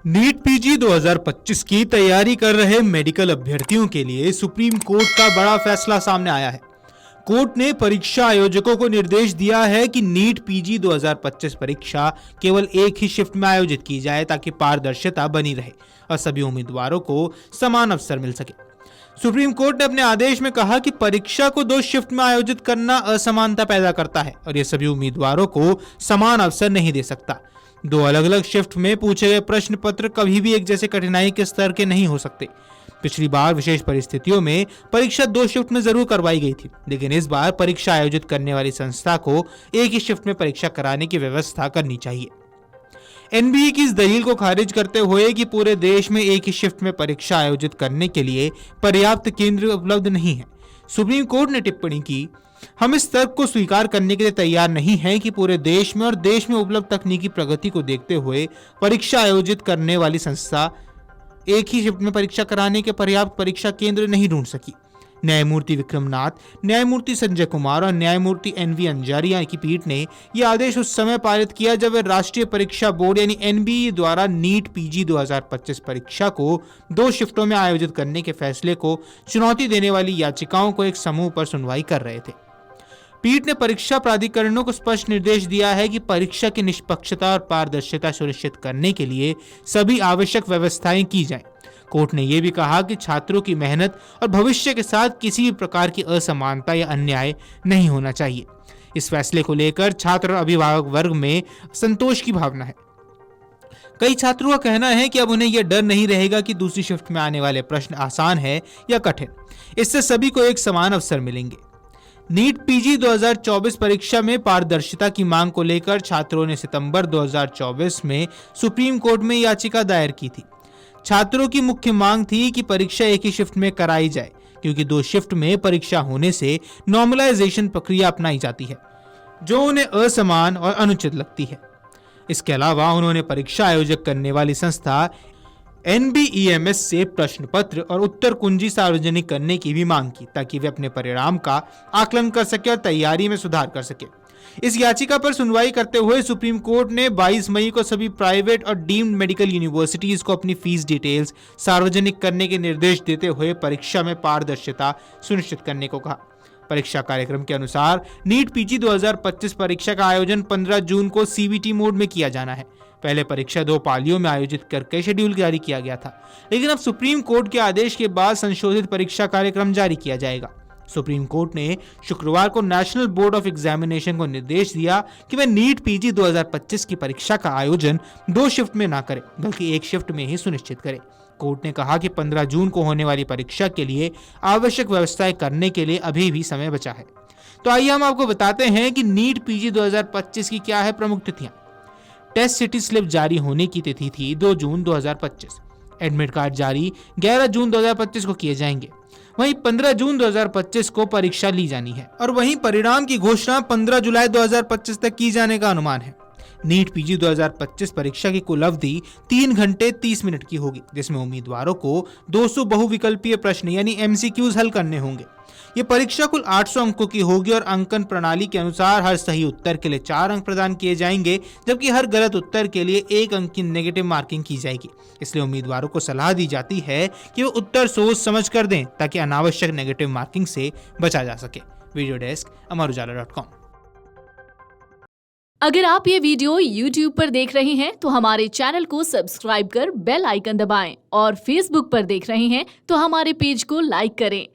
NEET PG 2025 की तैयारी कर रहे मेडिकल अभ्यर्थियों के लिए सुप्रीम कोर्ट का बड़ा फैसला सामने आया है। कोर्ट ने परीक्षा आयोजकों को निर्देश दिया है कि नीट पीजी 2025 परीक्षा केवल एक ही शिफ्ट में आयोजित की जाए ताकि पारदर्शिता बनी रहे और सभी उम्मीदवारों को समान अवसर मिल सके। सुप्रीम कोर्ट ने अपने आदेश में कहा कि परीक्षा को 2 शिफ्ट में आयोजित करना असमानता पैदा करता है और यह सभी उम्मीदवारों को समान अवसर नहीं दे सकता। 2 अलग अलग शिफ्ट में पूछे गए प्रश्न पत्र कभी भी एक जैसे कठिनाई के स्तर के नहीं हो सकते। पिछली बार विशेष परिस्थितियों में परीक्षा 2 शिफ्ट में जरूर करवाई गई थी, लेकिन इस बार परीक्षा आयोजित करने वाली संस्था को एक ही शिफ्ट में परीक्षा कराने की व्यवस्था करनी चाहिए। एनबीए की इस दलील को खारिज करते हुए कि पूरे देश में एक ही शिफ्ट में परीक्षा आयोजित करने के लिए पर्याप्त केंद्र उपलब्ध नहीं है, सुप्रीम कोर्ट ने टिप्पणी की, हम इस तर्क को स्वीकार करने के लिए तैयार नहीं हैं कि पूरे देश में और देश में उपलब्ध तकनीकी प्रगति को देखते हुए परीक्षा आयोजित करने वाली संस्था एक ही शिफ्ट में परीक्षा कराने के पर्याप्त परीक्षा केंद्र नहीं ढूंढ सकी। न्यायमूर्ति विक्रमनाथ, न्यायमूर्ति संजय कुमार और न्यायमूर्ति एनवी अंजारिया की पीठ ने यह आदेश उस समय पारित किया जब राष्ट्रीय परीक्षा बोर्ड यानी एनबीए द्वारा नीट पीजी 2025 परीक्षा को 2 शिफ्टों में आयोजित करने के फैसले को चुनौती देने वाली याचिकाओं को एक समूह पर सुनवाई कर रहे थे। पीठ ने परीक्षा प्राधिकरणों को स्पष्ट निर्देश दिया है कि परीक्षा की निष्पक्षता और पारदर्शिता सुनिश्चित करने के लिए सभी आवश्यक व्यवस्थाएं की जाएं। कोर्ट ने यह भी कहा कि छात्रों की मेहनत और भविष्य के साथ किसी भी प्रकार की असमानता या अन्याय नहीं होना चाहिए। इस फैसले को लेकर छात्र और अभिभावक वर्ग में संतोष की भावना है। कई छात्रों का कहना है कि अब उन्हें यह डर नहीं रहेगा कि दूसरी शिफ्ट में आने वाले प्रश्न आसान है या कठिन, इससे सभी को एक समान अवसर मिलेंगे। नीट पीजी 2024 परीक्षा में पारदर्शिता की मांग को लेकर छात्रों ने सितंबर 2024 में सुप्रीम कोर्ट में याचिका दायर की थी। छात्रों की मुख्य मांग थी कि परीक्षा एक ही शिफ्ट में कराई जाए, क्योंकि 2 शिफ्ट में परीक्षा होने से नॉर्मलाइजेशन प्रक्रिया अपनाई जाती है, जो उन्हें असमान और अनुचित लगती है। इसके अलावा उन्होंने परीक्षा आयोजक करने वाली संस्था एनबीईएमएस से प्रश्न पत्र और उत्तर कुंजी सार्वजनिक करने की भी मांग की, ताकि वे अपने परिणाम का आकलन कर सके और तैयारी में सुधार कर सके। इस याचिका पर सुनवाई करते हुए सुप्रीम कोर्ट ने 22 मई को सभी प्राइवेट और डीम्ड मेडिकल यूनिवर्सिटीज को अपनी फीस डिटेल्स सार्वजनिक करने के निर्देश देते हुए परीक्षा में पारदर्शिता सुनिश्चित करने को कहा। परीक्षा कार्यक्रम के अनुसार नीट पीजी 2025 परीक्षा का आयोजन 15 जून को सीबीटी मोड में किया जाना है। पहले परीक्षा 2 पालियों में आयोजित करके शेड्यूल जारी किया गया था, लेकिन अब सुप्रीम कोर्ट के आदेश के बाद संशोधित परीक्षा कार्यक्रम जारी किया जाएगा। सुप्रीम कोर्ट ने शुक्रवार को नेशनल बोर्ड ऑफ एग्जामिनेशन को निर्देश दिया कि वह नीट पीजी 2025 की परीक्षा का आयोजन 2 शिफ्ट में न करे, बल्कि एक शिफ्ट में ही सुनिश्चित करे। कोर्ट ने कहा कि 15 जून को होने वाली परीक्षा के लिए आवश्यक व्यवस्थाएं करने के लिए अभी भी समय बचा है। तो आइए हम आपको बताते हैं कि नीट पीजी 2025 की क्या है प्रमुख तिथियां। टेस्ट सिटी स्लिप जारी होने की तिथि थी 2 जून 2025। एडमिट कार्ड जारी 11 जून 2025 को किए जाएंगे। वहीं 15 जून 2025 को परीक्षा ली जानी है और वहीं परिणाम की घोषणा 15 जुलाई 2025 तक की जाने का अनुमान है। नीट पीजी 2025 परीक्षा की कुल अवधि 3 घंटे 30 मिनट की होगी, जिसमें उम्मीदवारों को 200 बहुविकल्पीय प्रश्न यानी एमसीक्यूज हल करने होंगे। ये परीक्षा कुल 800 अंकों की होगी और अंकन प्रणाली के अनुसार हर सही उत्तर के लिए 4 अंक प्रदान किए जाएंगे, जबकि हर गलत उत्तर के लिए 1 अंक की नेगेटिव मार्किंग की जाएगी। इसलिए उम्मीदवारों को सलाह दी जाती है कि वो उत्तर सोच समझ कर दें, ताकि अनावश्यक नेगेटिव मार्किंग से बचा जा सके। Video desk Amar Ujala dot com. अगर आप ये वीडियो YouTube पर देख रहे हैं तो हमारे चैनल को सब्सक्राइब कर बेल आइकन दबाएं और Facebook पर देख रहे हैं तो हमारे पेज को लाइक करें।